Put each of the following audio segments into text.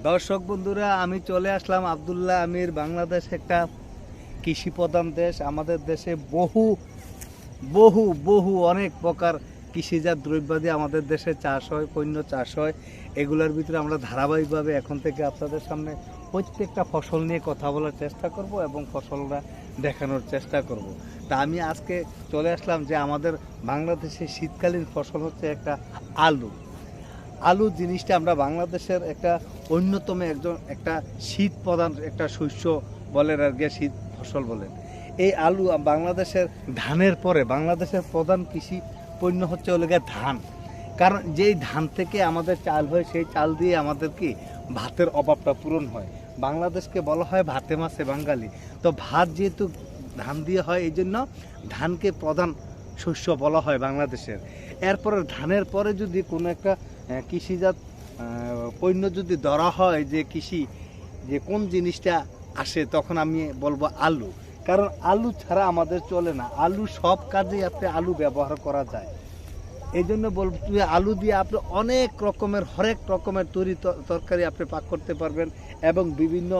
দর্শক বন্ধুরা, আমি চলে আসলাম আব্দুল্লাহ আমির। বাংলাদেশ একটা কৃষি প্রধান দেশ। আমাদের দেশে বহু বহু বহু অনেক প্রকার কৃষিজাত দ্রব্যাদি আমাদের দেশে চাষ হয়, পণ্য চাষ হয়। এগুলোর ভিতরে আমরা ধারাবাহিকভাবে এখন থেকে আপনাদের সামনে প্রত্যেকটা ফসল নিয়ে কথা বলার চেষ্টা করব এবং ফসলটা দেখানোর চেষ্টা করব। তা আমি আজকে চলে আসলাম যে আমাদের বাংলাদেশের শীতকালীন ফসল হচ্ছে একটা আলু। আলু জিনিসটা আমরা বাংলাদেশের একটা অন্যতম একটা শীত প্রধান একটা শস্য বলেন, আর কি শীত ফসল বলেন। এই আলু বাংলাদেশের ধানের পরে বাংলাদেশের প্রধান কৃষি পণ্য হচ্ছে ধান। কারণ যেই ধান থেকে আমাদের চাল হয়, সেই চাল দিয়ে আমাদের কি ভাতের অভাবটা পূরণ হয়। বাংলাদেশকে বলা হয় ভাতে মাছে বাঙালি। তো ভাত যেহেতু ধান দিয়ে হয়, এই জন্য ধানকে প্রধান শস্য বলা হয় বাংলাদেশের। এরপরে ধানের পরে যদি কোনো একটা কৃষিজাত পণ্য যদি ধরা হয় যে কৃষি যে কোন জিনিসটা আসে, তখন আমি বলবো আলু। কারণ আলু ছাড়া আমাদের চলে না। আলু সব কাজেই আপনি আলু ব্যবহার করা যায়। এই জন্য বলবো আলু দিয়ে আপনি অনেক রকমের হরেক রকমের তরকারি আপনি পাক করতে পারবেন এবং বিভিন্ন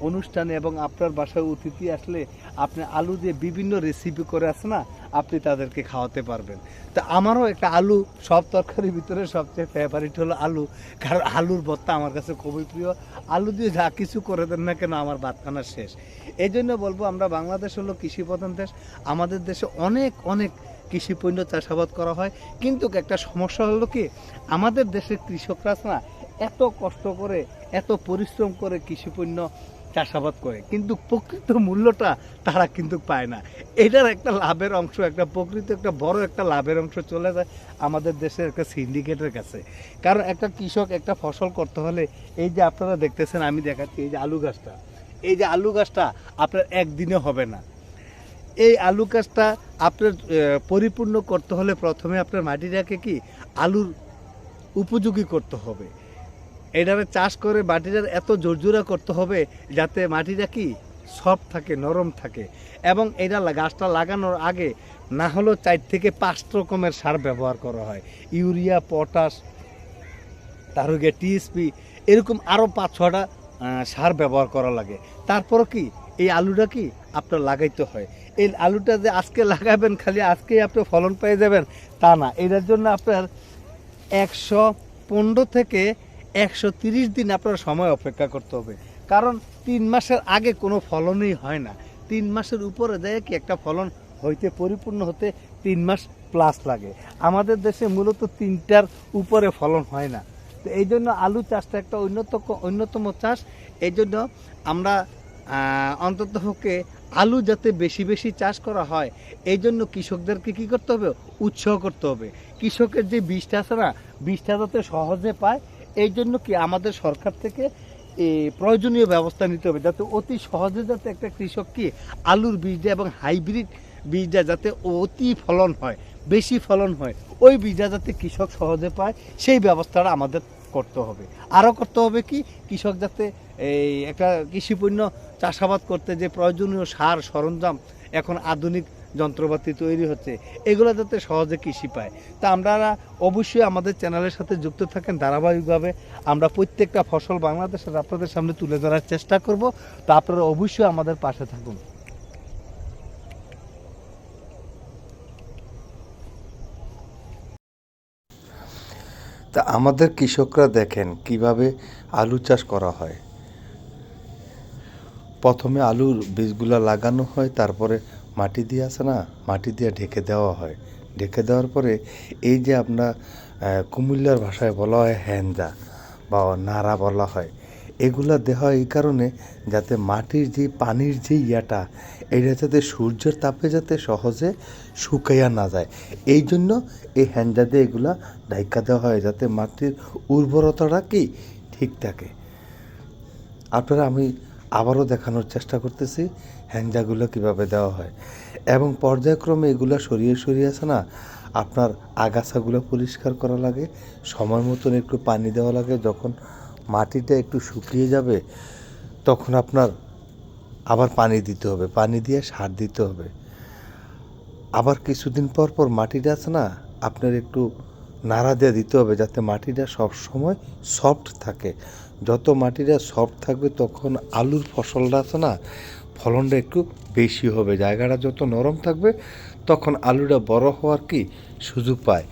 অনুষ্ঠানে এবং আপনার বাসায় অতিথি আসলে আপনি আলু দিয়ে বিভিন্ন রেসিপি করে আছে না, আপনি তাদেরকে খাওয়াতে পারবেন। তা আমারও একটা আলু সব তরকারির ভিতরে সবচেয়ে ফেভারিট হলো আলু। কারণ আলুর ভর্তা আমার কাছে খুবই প্রিয়। আলু দিয়ে যা কিছু করে দেন না কেন আমার ভাত খানা শেষ। এই জন্য বলবো আমরা বাংলাদেশ হলো কৃষি প্রধান দেশ। আমাদের দেশে অনেক অনেক কৃষি পণ্য চাষাবাদ করা হয়। কিন্তু একটা সমস্যা হলো কি, আমাদের দেশের কৃষকরা না এত কষ্ট করে এত পরিশ্রম করে কৃষি পণ্য চাষাবাদ করে, কিন্তু প্রকৃত মূল্যটা তারা কিন্তু পায় না। এটার একটা লাভের অংশ, একটা প্রকৃত একটা বড় একটা লাভের অংশ চলে যায় আমাদের দেশের একটা সিন্ডিকেটের কাছে। কারণ একটা কৃষক একটা ফসল করতে হলে, এই যে আপনারা দেখতেছেন, আমি দেখাচ্ছি এই যে আলু গাছটা, এই যে আলু গাছটা আপনার একদিনে হবে না। এই আলু গাছটা আপনার পরিপূর্ণ করতে হলে প্রথমে আপনার মাটিটাকে কি আলুর উপযোগী করতে হবে। এটারে চাষ করে মাটিটার এত জোরজোরা করতে হবে যাতে মাটিটা কি সফট থাকে, নরম থাকে। এবং এটা গাছটা লাগানোর আগে না হলেও 4 থেকে 5 রকমের সার ব্যবহার করা হয়। ইউরিয়া, পটাশ, তারপরে টিএসপি, এরকম আরও 5-6টা সার ব্যবহার করা লাগে। তারপরও কি এই আলুটা কি আপনার লাগাইতে হয়। এই আলুটা যে আজকে লাগাবেন খালি আজকেই আপনি ফলন পেয়ে যাবেন তা না। এটার জন্য আপনার 115 থেকে 130 দিন আপনার সময় অপেক্ষা করতে হবে। কারণ 3 মাসের আগে কোনো ফলনই হয় না। 3 মাসের উপরে যায় কি একটা ফলন হইতে, পরিপূর্ণ হতে 3 মাস প্লাস লাগে। আমাদের দেশে মূলত 3টার উপরে ফলন হয় না। তো এই জন্য আলু চাষটা একটা অন্যতম চাষ। এই জন্য আমরা অন্ততপক্ষে আলু যাতে বেশি বেশি চাষ করা হয়, এই জন্য কৃষকদেরকে কী করতে হবে, উৎসাহ করতে হবে। কৃষকের যে বীজটা আছে না, বীজটা যাতে সহজে পায়, এই জন্য কি আমাদের সরকার থেকে প্রয়োজনীয় ব্যবস্থা নিতে হবে যাতে অতি সহজে যাতে একটা কৃষক কি আলুর বীজটা এবং হাইব্রিড বীজটা যাতে অতি ফলন হয়, বেশি ফলন হয়, ওই বীজটা যাতে কৃষক সহজে পায়, সেই ব্যবস্থাটা আমাদের করতে হবে। আরও করতে হবে কি, কৃষক যাতে এই একটা কৃষিপণ্য চাষাবাদ করতে যে প্রয়োজনীয় সার সরঞ্জাম, এখন আধুনিক যন্ত্রপাতি তৈরি হচ্ছে, এগুলো যাতে সহজে কৃষি পায়। তা আপনারা অবশ্যই আমাদের চ্যানেলের সাথে যুক্ত থাকেন। ধারাবাহিকভাবে আমরা প্রত্যেকটা ফসল বাংলাদেশের আপনাদের সামনে তুলে ধরার চেষ্টা করব। তা আপনারা অবশ্যই আমাদের পাশে থাকুন। তা আমাদের কৃষকরা দেখেন কিভাবে আলু চাষ করা হয়। প্রথমে আলুর বীজগুলা লাগানো হয়, তারপরে মাটি দিয়ে আছে না, মাটি দিয়ে ঢেকে দেওয়া হয়। ঢেকে দেওয়ার পরে এই যে আমরা কুমিল্লার ভাষায় বলা হয় হ্যাঞ্জা বা নাড়া বলা হয়, এগুলা দেওয়া হয় এই কারণে যাতে মাটির যে পানির যে ইয়াটা, এটা যাতে সূর্যের তাপে যাতে সহজে শুকাইয়া না যায়, এই জন্য এই হ্যাঞ্জা দিয়ে এগুলা ঢাইকা দেওয়া হয় যাতে মাটির উর্বরতাটা কি ঠিক থাকে। আপনারা আমি আবারও দেখানোর চেষ্টা করতেছি হ্যাঞ্জাগুলো কিভাবে দেওয়া হয় এবং পর্যায়ক্রমে এগুলো সরিয়ে সরিয়ে আছে না, আপনার আগাছাগুলো পরিষ্কার করা লাগে, সময় মতন একটু পানি দেওয়া লাগে। যখন মাটিটা একটু শুকিয়ে যাবে তখন আপনার আবার পানি দিতে হবে, পানি দিয়ে সার দিতে হবে। আবার কিছুদিন পর পর মাটিটা আছে না আপনার একটু নাড়া দিয়ে দিতে হবে যাতে মাটিটা সব সময় সফট থাকে। যত মাটিটা সফট থাকবে তখন আলুর ফসলটা আছে না, ফলনটা একটু বেশি হবে। জায়গাটা যত নরম থাকবে তখন আলুটা বড় হওয়ার কি সুযোগ পায়।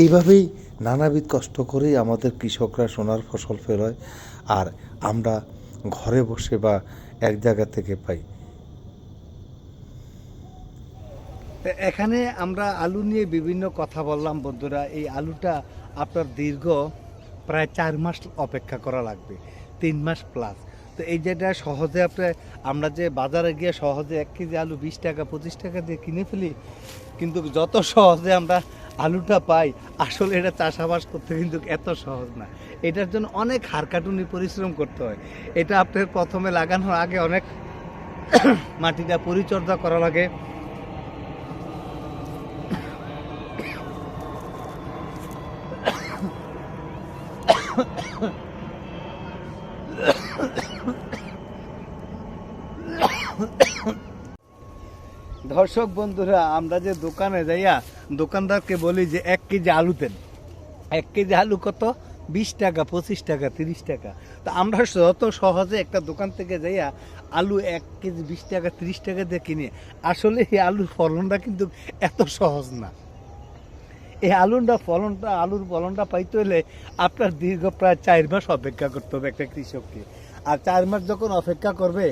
এইভাবেই নানাবিধ কষ্ট করেই আমাদের কৃষকরা সোনার ফসল ফেরোয়, আর আমরা ঘরে বসে বা এক জায়গা থেকে পাই। এখানে আমরা আলু নিয়ে বিভিন্ন কথা বললাম বন্ধুরা। এই আলুটা আপনার দীর্ঘ প্রায় 4 মাস অপেক্ষা করা লাগবে, 3 মাস প্লাস। তো এই যেটা সহজে আমরা যে বাজারে গিয়ে সহজে 1 কেজি আলু 20 টাকা 25 টাকা দিয়ে কিনে ফেলি, কিন্তু যত সহজে আমরা আলুটা পাই, আসলে এটা চাষাবাস করতে কিন্তু এত সহজ না। এটার জন্য অনেক হাড়কাটুনি পরিশ্রম করতে হয়। এটা আপনার প্রথমে লাগানোর আগে অনেক মাটিটা পরিচর্যা করা লাগে। দর্শক বন্ধুরা, আমরা যে দোকানে যাইয়া দোকানদারকে বলি যে 1 কেজি আলু দেন, 1 কেজি আলু কত? 20 টাকা 25 টাকা 30 টাকা। তো আমরা যত সহজে একটা দোকান থেকে যাইয়া আলু 1 কেজি 20 টাকা 30 টাকা দিয়ে কিনি, আসলে এই আলুর ফলনটা কিন্তু এত সহজ না। এই আলুর ফলনটা পাইতে হলে আপনার দীর্ঘ প্রায় 4 মাস অপেক্ষা করতে হবে একটা কৃষককে। আর 4 মাস যখন অপেক্ষা করবে,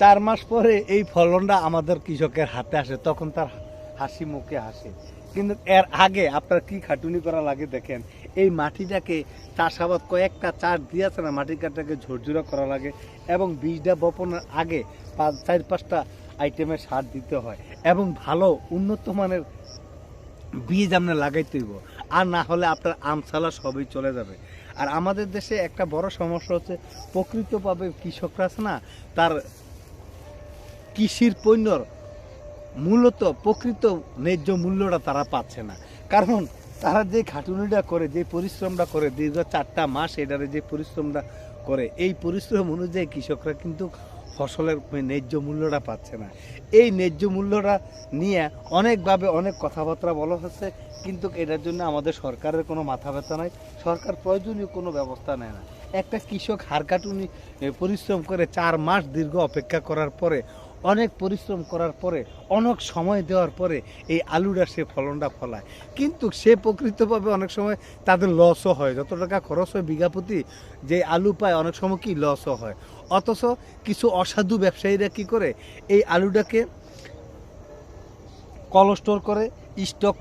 4 মাস পরে এই ফলনটা আমাদের কৃষকের হাতে আসে, তখন তার হাসি মুখে হাসে। কিন্তু এর আগে আপনার কি খাটুনি করা লাগে দেখেন। এই মাটিটাকে চাষাবাদ কয়েকটা চাষ দিয়েছে না, মাটিটাকে ঝরঝরা করা লাগে, এবং বীজটা বপনের আগে 4-5টা আইটেমের সার দিতে হয়, এবং ভালো উন্নত মানের বীজ আপনি লাগাইতে হইব। আর না হলে আপনার আমসালা সবই চলে যাবে। আর আমাদের দেশে একটা বড় সমস্যা হচ্ছে, প্রকৃতভাবে কৃষকরা আছে না, তার কৃষির পণ্যর মূলত প্রকৃত ন্যায্য মূল্যটা তারা পাচ্ছে না। কারণ তারা যে খাটুনিটা করে, যে পরিশ্রমটা করে দীর্ঘ 4টা মাস, এটারে যে পরিশ্রমটা করে, এই পরিশ্রম অনুযায়ী কৃষকরা কিন্তু ফসলের ন্যায্য মূল্যটা পাচ্ছে না। এই ন্যায্য মূল্যটা নিয়ে অনেকভাবে অনেক কথাবার্তা বলা হচ্ছে, কিন্তু এটার জন্য আমাদের সরকারের কোনো মাথা ব্যথা নাই। সরকার প্রয়োজনীয় কোনো ব্যবস্থা নেয় না। একটা কৃষক হাড়কাটুনি পরিশ্রম করে 4 মাস দীর্ঘ অপেক্ষা করার পরে, অনেক পরিশ্রম করার পরে, অনেক সময় দেওয়ার পরে এই আলুটা সে ফলনটা ফলায়, কিন্তু সে প্রকৃতভাবে অনেক সময় তাদের লসও হয়। যত টাকা খরচ হয় বিঘা প্রতি, যে আলু পায় অনেক সময় কি লসও হয়। অথচ কিছু অসাধু ব্যবসায়ীরা কি করে, এই আলুটাকে কোল্ড স্টোর করে, স্টক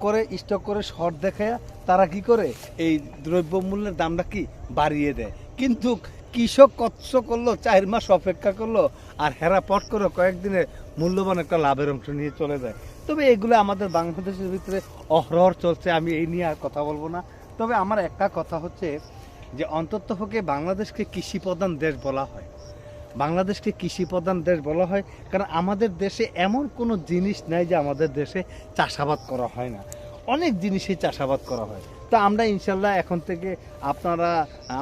করে শর্ট দেখায় তারা কি করে, এই দ্রব্যমূল্যের দামটা কি বাড়িয়ে দেয়। কিন্তু কৃষক কষ্ট করলো, 4 মাস অপেক্ষা করলো, আর হেরা পট করে কয়েকদিনে মূল্যবান একটা লাভের অংশ নিয়ে চলে যায়। তবে এগুলো আমাদের বাংলাদেশের ভিতরে অহরহ চলছে, আমি এই নিয়ে আর কথা বলবো না। তবে আমার একটা কথা হচ্ছে যে, অন্ততপক্ষে বাংলাদেশকে কৃষি প্রধান দেশ বলা হয়। বাংলাদেশকে কৃষি প্রধান দেশ বলা হয় কারণ আমাদের দেশে এমন কোনো জিনিস নাই যে আমাদের দেশে চাষাবাদ করা হয় না। অনেক জিনিসই চাষাবাদ করা হয়। তো আমরা ইনশাল্লাহ এখন থেকে আপনারা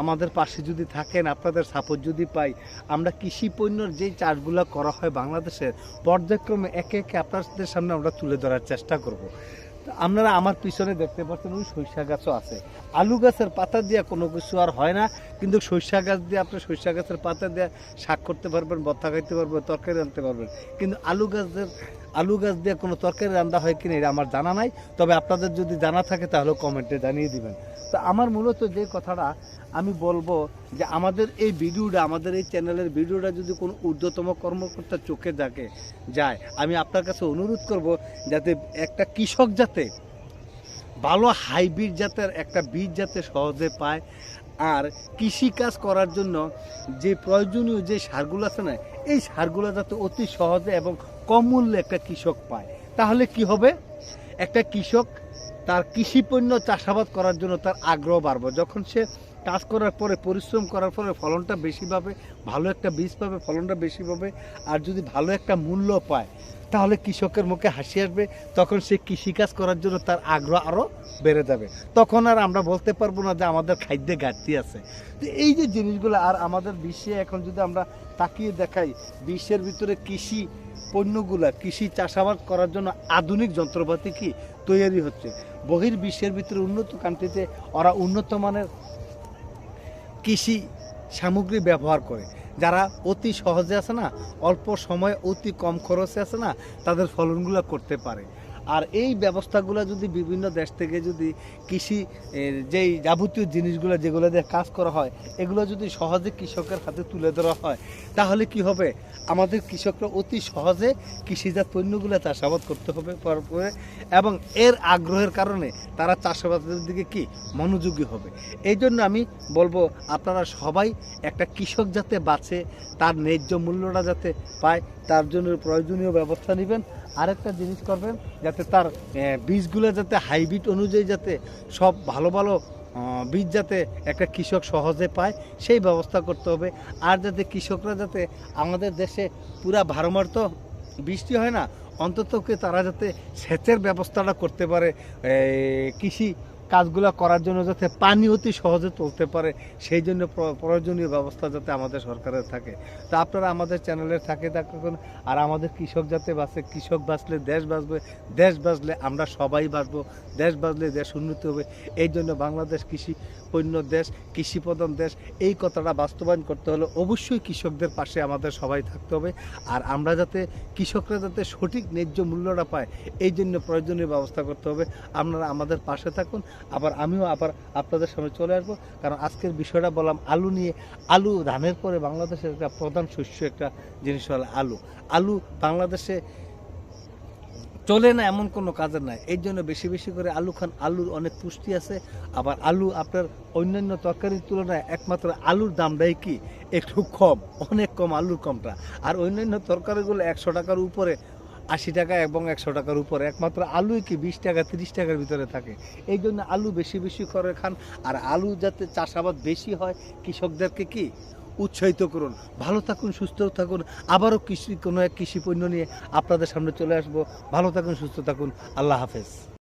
আমাদের পাশে যদি থাকেন, আপনাদের সাপোর্ট যদি পাই, আমরা কৃষি পণ্যর যেই চাষগুলো করা হয় বাংলাদেশের, পর্যায়ক্রমে একে একে আপনাদের সামনে আমরা তুলে ধরার চেষ্টা করব। আপনারা আমার পিছনে দেখতে পাচ্ছেন, ওই সরিষা গাছও আছে। আলু গাছের পাতা দিয়ে কোনো কিছু আর হয় না, কিন্তু সরিষা গাছ দিয়ে আপনি সরিষা গাছের পাতা দিয়ে শাক করতে পারবেন, ভর্তা খাইতে পারবেন, তরকারি রাঁধতে পারবেন। কিন্তু আলু গাছ দিয়ে কোনো তরকারি রান্না হয় কিনা এটা আমার জানা নাই। তবে আপনাদের যদি জানা থাকে তাহলে কমেন্টে জানিয়ে দিবেন। তো আমার মূলত যে কথাটা আমি বলবো যে, আমাদের এই ভিডিওটা, আমাদের এই চ্যানেলের ভিডিওটা যদি কোনো ঊর্ধ্বতম কর্মকর্তার চোখে যায়, আমি আপনার কাছে অনুরোধ করব যাতে একটা কৃষক যাতে ভালো হাইব্রিড জাতের একটা বীজ যাতে সহজে পায়, আর কৃষিকাজ করার জন্য যে প্রয়োজনীয় যে সারগুলো আছে না, এই সারগুলো যাতে অতি সহজে এবং কম মূল্যে একটা কৃষক পায়। তাহলে কি হবে, একটা কৃষক তার কৃষি পণ্য চাষাবাদ করার জন্য তার আগ্রহ বাড়বে। যখন সে কাজ করার পরে, পরিশ্রম করার পরে ফলনটা বেশি পাবে, ভালো একটা বীজ পাবে, ফলনটা বেশি পাবে, আর যদি ভালো একটা মূল্য পায়, তাহলে কৃষকের মুখে হাসি আসবে। তখন সে কৃষিকাজ করার জন্য তার আগ্রহ আরও বেড়ে যাবে। তখন আর আমরা বলতে পারবো না যে আমাদের খাদ্যে ঘাটতি আছে। তো এই যে জিনিসগুলো, আর আমাদের বিশ্বে এখন যদি আমরা তাকিয়ে দেখাই, বিশ্বের ভিতরে কৃষি পণ্যগুলা, কৃষি চাষাবাদ করার জন্য আধুনিক যন্ত্রপাতি কি তৈরি হচ্ছে। বহির্বিশ্বের ভিতরে উন্নত কান্ট্রিতে ওরা উন্নত মানের কৃষি সামগ্রী ব্যবহার করে, যারা অতি সহজে আছে না, অল্প সময়ে অতি কম খরচে আছে না, তাদের ফলনগুলো করতে পারে। আর এই ব্যবস্থাগুলো যদি বিভিন্ন দেশ থেকে যদি কৃষি যেই যাবতীয় জিনিসগুলো যেগুলো দিয়ে কাজ করা হয় এগুলো যদি সহজে কৃষকের হাতে তুলে ধরা হয়, তাহলে কি হবে, আমাদের কৃষকরা অতি সহজে কৃষিজাত পণ্যগুলো চাষাবাদ করতে হবে পরে, এবং এর আগ্রহের কারণে তারা চাষাবাদের দিকে কি মনোযোগী হবে। এই জন্য আমি বলবো আপনারা সবাই একটা কৃষক যাতে বাঁচে, তার ন্যায্য মূল্যটা যাতে পায়, তার জন্য প্রয়োজনীয় ব্যবস্থা নেবেন। আরেকটা জিনিস করবেন, যাতে তার বীজগুলো যাতে হাইব্রিড অনুযায়ী যাতে সব ভালো ভালো বীজ যাতে একটা কৃষক সহজে পায় সেই ব্যবস্থা করতে হবে। আর যাতে কৃষকরা যাতে আমাদের দেশে পুরা ভারমার তো বৃষ্টি হয় না, অন্ততকে তারা যাতে সেচের ব্যবস্থাটা করতে পারে, কৃষি কাজগুলো করার জন্য যাতে পানি অতি সহজে তুলতে পারে, সেই জন্য প্রয়োজনীয় ব্যবস্থা যাতে আমাদের সরকারের থাকে। তো আপনারা আমাদের চ্যানেলের থাকুন। আর আমাদের কৃষক যাতে বাঁচে, কৃষক বাঁচলে দেশ বাঁচবে, দেশ বাঁচলে আমরা সবাই বাঁচবো, দেশ বাঁচলে দেশ উন্নতি হবে। এই জন্য বাংলাদেশ কৃষি পণ্য দেশ, কৃষি প্রধান দেশ, এই কথাটা বাস্তবায়ন করতে হলে অবশ্যই কৃষকদের পাশে আমাদের সবাই থাকতে হবে। আর আমরা যাতে কৃষকরা যাতে সঠিক ন্যায্য মূল্যটা পায়, এই জন্য প্রয়োজনীয় ব্যবস্থা করতে হবে। আপনারা আমাদের পাশে থাকুন। আমিও আপনাদের সামনে চলে আসবো, কারণ আজকের বিষয়টা বললাম আলু নিয়ে। আলু ধানের পরে বাংলাদেশের একটা প্রধান শস্য একটা জিনিস হলো আলু। আলু বাংলাদেশে চলে না এমন কোনো কাজের নাই, এই জন্য বেশি বেশি করে আলু খান। আলুর অনেক পুষ্টি আছে। আবার আলু আপনার অন্যান্য তরকারির তুলনায় একমাত্র আলুর দামটাই কি একটু কম, অনেক কম আলুর কমটা। আর অন্যান্য তরকারিগুলো 100 টাকার উপরে, 80 টাকা এবং 100 টাকার উপরে, একমাত্র আলুই কি 20 টাকা 30 টাকার ভিতরে থাকে। এই জন্য আলু বেশি বেশি করে খান। আর আলু যাতে চাষাবাদ বেশি হয়, কৃষকদেরকে কি উৎসাহিত করুন। ভালো থাকুন, সুস্থ থাকুন। আবারও কোনো এক কৃষি পণ্য নিয়ে আপনাদের সামনে চলে আসবো। ভালো থাকুন, সুস্থ থাকুন। আল্লাহ হাফেজ।